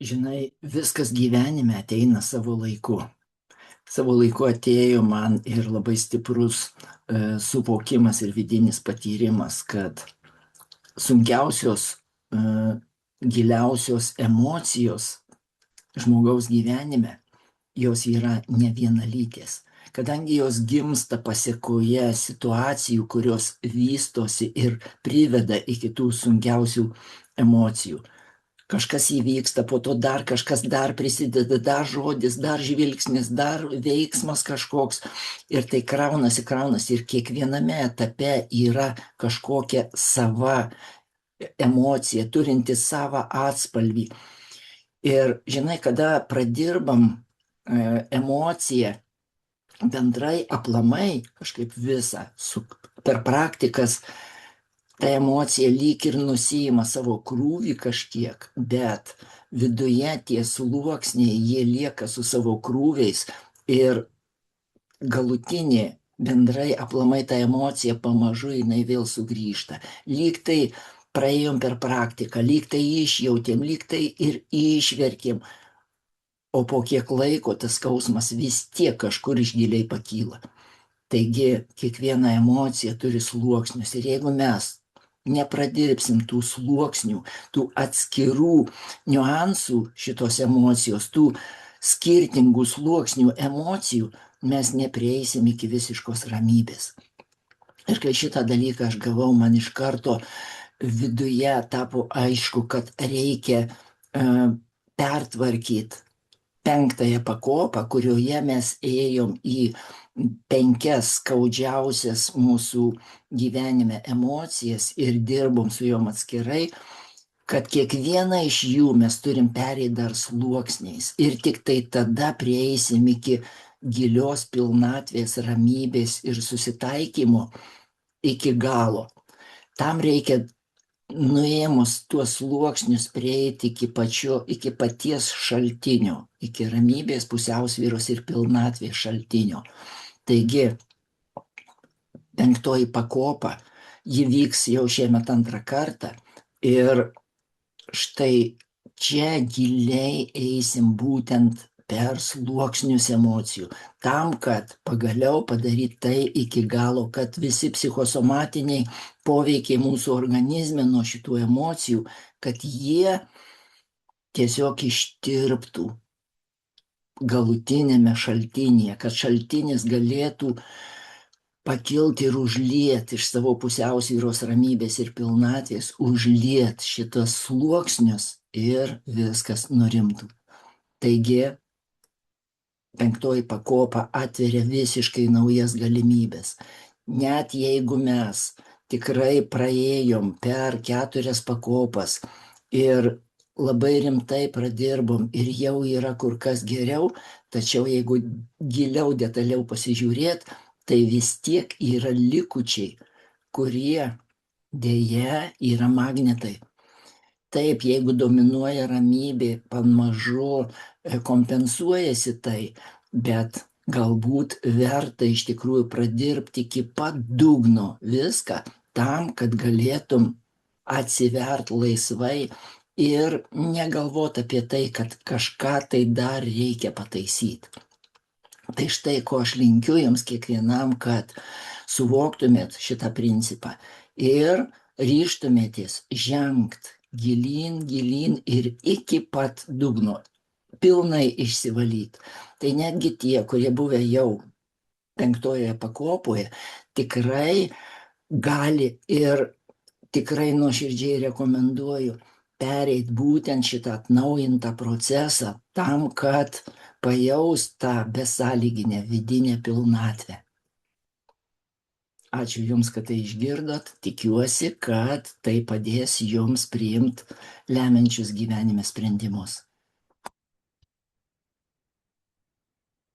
Žinai, viskas gyvenime ateina savo laiku. Savo laiku atėjo man ir labai stiprus suvokimas ir vidinis patyrimas, kad sunkiausios, giliausios emocijos žmogaus gyvenime, jos yra ne vienalytės. Kadangi jos gimsta pasiekoje situacijų, kurios vystosi ir priveda iki tų sunkiausių emocijų. Kažkas įvyksta, po to dar kažkas dar prisideda, dar žodis, dar žvilgsnis, dar veiksmas kažkoks. Ir tai kraunasi. Ir kiekviename etape yra kažkokia sava emocija, turinti savą atspalvį. Ir žinai, kada pradirbam emociją bendrai aplamai, kažkaip visą, per praktikas, ta emocija lyg ir nusiima savo krūvį kažkiek, bet viduje tie sluoksniai, jie lieka su savo krūviais ir galutinė bendrai aplamai ta emocija pamažu jinai vėl sugrįžta. Lyg tai praėjom per praktiką, lyg tai išjautėm, lyg tai ir išverkėm, o po kiek laiko tas skausmas vis tiek kažkur iš giliai pakyla. Taigi kiekviena emocija turi sluoksnius ir jeigu mes nepradirbsim tų sluoksnių, tų atskirų niuansų šitos emocijos, tų skirtingų sluoksnių emocijų, mes neprieisim iki visiškos ramybės. Ir kai šitą dalyką aš gavau, man iš karto viduje tapo aišku, kad reikia pertvarkyti 5 pakopą, kurioje mes ėjom į 5 skaudžiausias mūsų gyvenime emocijas ir dirbom su jom atskirai, kad kiekvieną iš jų mes turim pereiti dar sluoksniais. Ir tik tai tada prieisim iki gilios pilnatvės, ramybės ir susitaikymo iki galo. Tam reikia nuėmus tuos sluoksnius prieiti iki paties šaltinio, iki ramybės, pusiausvyros ir pilnatvės šaltinio. Taigi, 5 pakopa, ji vyks jau šiemet 2 kartą ir štai čia giliai eisim būtent per sluoksnius emocijų, tam, kad pagaliau padaryti tai iki galo, kad visi psichosomatiniai poveikiai mūsų organizme nuo šitų emocijų, kad jie tiesiog ištirptų galutinėme šaltinyje, kad šaltinis galėtų pakilti ir užlieti iš savo pusiausvyros ramybės ir pilnatvės, užlieti šitas sluoksnius ir viskas nurimtų. Taigi, 5 pakopa atveria visiškai naujas galimybės. Net jeigu mes tikrai praėjom per 4 pakopas ir labai rimtai pradirbom ir jau yra kur kas geriau, tačiau jeigu giliau, detaliau pasižiūrėt, tai vis tiek yra likučiai, kurie dėja yra magnetai. Taip, jeigu dominuoja ramybė, pamažu kompensuojasi tai, bet galbūt verta iš tikrųjų pradirbti iki pat dugno viską tam, kad galėtum atsivert laisvai ir negalvot apie tai, kad kažką tai dar reikia pataisyti. Tai štai, ko aš linkiu jums kiekvienam, kad suvoktumėt šitą principą ir ryžtumėtės žengt gilyn ir iki pat dugno, pilnai išsivalyti. Tai netgi tie, kurie buvę jau 5 pakopoje, tikrai gali ir tikrai nuoširdžiai rekomenduoju pereiti būtent šitą atnaujintą procesą tam, kad pajaus tą besąlyginę vidinę pilnatvę. Ačiū Jums, kad tai išgirdot. Tikiuosi, kad tai padės Jums priimti lemiančius gyvenime sprendimus.